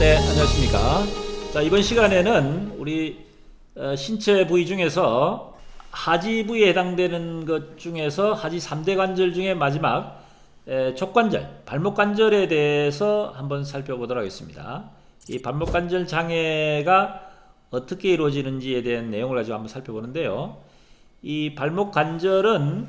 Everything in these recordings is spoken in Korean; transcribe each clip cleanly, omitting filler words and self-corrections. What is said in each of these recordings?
네, 안녕하십니까. 자, 이번 시간에는 우리 신체 부위 중에서 하지 부위에 해당되는 것 중에서 하지 3대 관절 중에 마지막 족관절, 발목 관절에 대해서 한번 살펴보도록 하겠습니다. 이 발목 관절 장애가 어떻게 이루어지는지에 대한 내용을 가지고 한번 살펴보는데요. 이 발목 관절은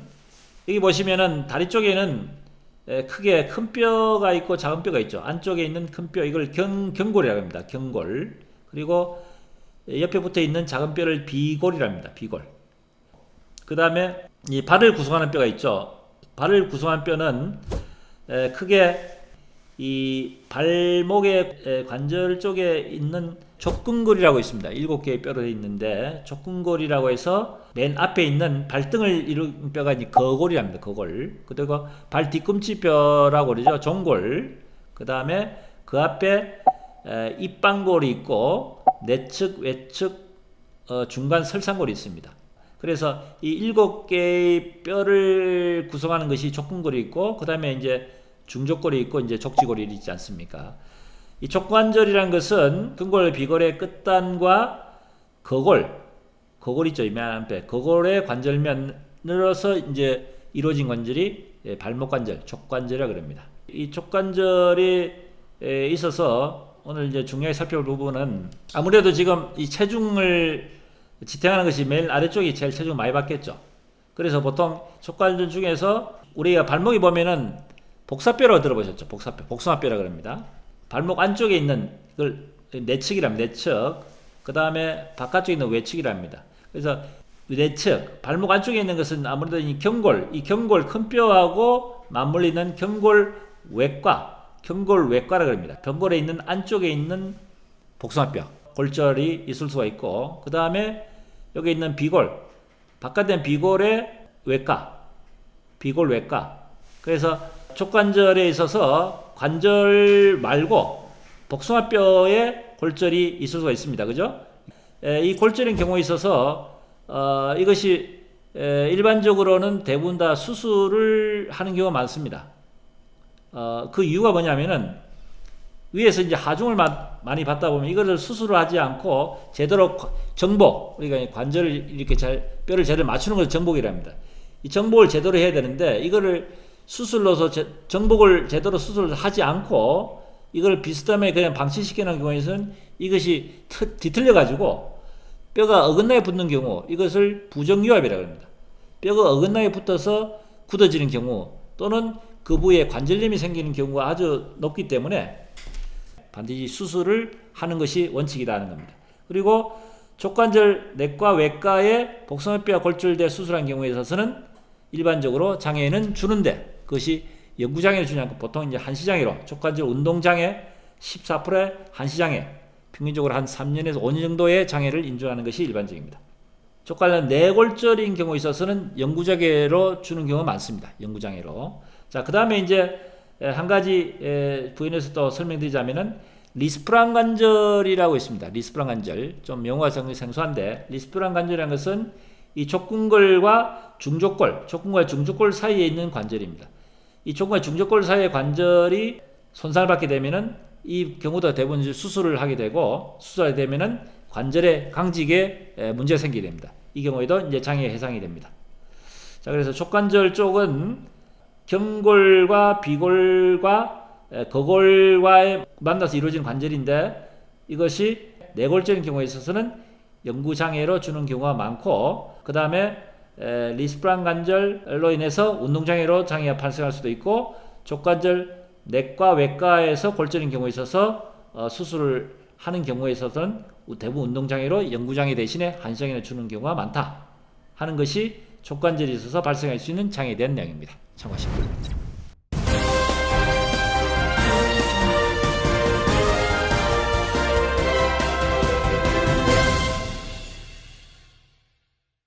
여기 보시면은 다리 쪽에는 크게 큰 뼈가 있고 작은 뼈가 있죠. 안쪽에 있는 큰 뼈, 이걸 경골이라고 합니다. 경골. 그리고 옆에 붙어 있는 작은 뼈를 비골이라고 합니다. 비골. 그 다음에 이 발을 구성하는 뼈가 있죠. 발을 구성하는 뼈는 크게 이 발목의 관절 쪽에 있는 족근골이라고 있습니다. 7개의 뼈로 있는데 족근골이라고 해서 맨 앞에 있는 발등을 이룬 뼈가 이제 거골이랍니다. 거골. 그리고 발 뒤꿈치 뼈라고 그러죠. 종골. 그 다음에 그 앞에 입방골이 있고 내측, 외측, 중간 설상골이 있습니다. 그래서 이 7개의 뼈를 구성하는 것이 족근골이 있고 그 다음에 이제 중족골이 있고 이제 족지골이 있지 않습니까? 이 족관절이란 것은 근골, 비골의 끝단과 거골 있죠. 이만한 뼈. 거골의 관절면으로서 이제 이루어진 관절이 발목 관절, 족관절이라고 합니다. 이 족관절이 있어서 오늘 이제 중요하게 살펴볼 부분은 아무래도 지금 이 체중을 지탱하는 것이 맨 아래쪽이 제일 체중을 많이 받겠죠. 그래서 보통 족관절 중에서 우리가 발목이 보면은 복사뼈라고 들어보셨죠? 복사뼈, 복숭아뼈라고 합니다. 발목 안쪽에 있는 걸 내측이랍니다. 내측. 그 다음에 바깥쪽에 있는 외측이랍니다. 그래서 내측, 발목 안쪽에 있는 것은 아무래도 이 경골 큰 뼈하고 맞물리는 경골 외과라고 합니다. 경골에 있는 안쪽에 있는 복숭아뼈, 골절이 있을 수가 있고, 그 다음에 여기 있는 비골, 바깥에 있는 비골의 비골 외과. 그래서 족관절에 있어서 관절 말고 복숭아뼈에 골절이 있을 수가 있습니다. 그죠? 이 골절인 경우에 있어서 이것이 일반적으로는 대부분 다 수술을 하는 경우가 많습니다. 그 이유가 뭐냐면은 위에서 이제 하중을 많이 받다 보면 이거를 수술을 하지 않고 제대로 정복, 우리가 관절을 이렇게 뼈를 제대로 맞추는 걸 정복이랍니다. 이 정복을 제대로 해야 되는데 이거를 수술로서 정복을 제대로 수술을 하지 않고 이걸 비스듬하게 그냥 방치시키는 경우에는 이것이 뒤틀려 가지고 뼈가 어긋나게 붙는 경우, 이것을 부정유합이라고 합니다. 뼈가 어긋나게 붙어서 굳어지는 경우 또는 그 부위에 관절염이 생기는 경우가 아주 높기 때문에 반드시 수술을 하는 것이 원칙이다 하는 겁니다. 그리고 족관절 내과 외과에 복숭아뼈가 골절돼 수술한 경우에 있어서는 일반적으로 장애는 주는데 그것이 영구장애를 주지 않고 보통 이제 한시장애로 족관절 운동장애 14%의 한시장애, 평균적으로 한 3년에서 5년 정도의 장애를 인정하는 것이 일반적입니다. 족관절 내골절인 경우에 있어서는 영구장애로 주는 경우가 많습니다. 영구장애로. 자, 그 다음에 이제 한 가지 부인해서 또 설명드리자면은 리스프란 관절이라고 있습니다. 리스프란 관절. 좀 용어가 상당히 생소한데 리스프란 관절이라는 것은 이 족근골과 중족골, 족근골과 중족골 사이에 있는 관절입니다. 이 족근골과 중족골 사이의 관절이 손상을 받게 되면은 이 경우도 대부분 수술을 하게 되고 수술하게 되면은 관절의 강직에 문제가 생기게 됩니다. 이 경우에도 이제 장애 해상이 됩니다. 자, 그래서 족관절 쪽은 경골과 비골과 거골과의 만나서 이루어진 관절인데 이것이 내골절인 경우에 있어서는 영구장애로 주는 경우가 많고 그 다음에 리스프란 관절로 인해서 운동장애로 장애가 발생할 수도 있고 족관절 내과 외과에서 골절인 경우에 있어서 수술을 하는 경우에 있어서는 대부분 운동장애로 영구장애 대신에 한시장애를 주는 경우가 많다 하는 것이 족관절에 있어서 발생할 수 있는 장애에 대한 내용입니다. 참고하시기 바랍니다.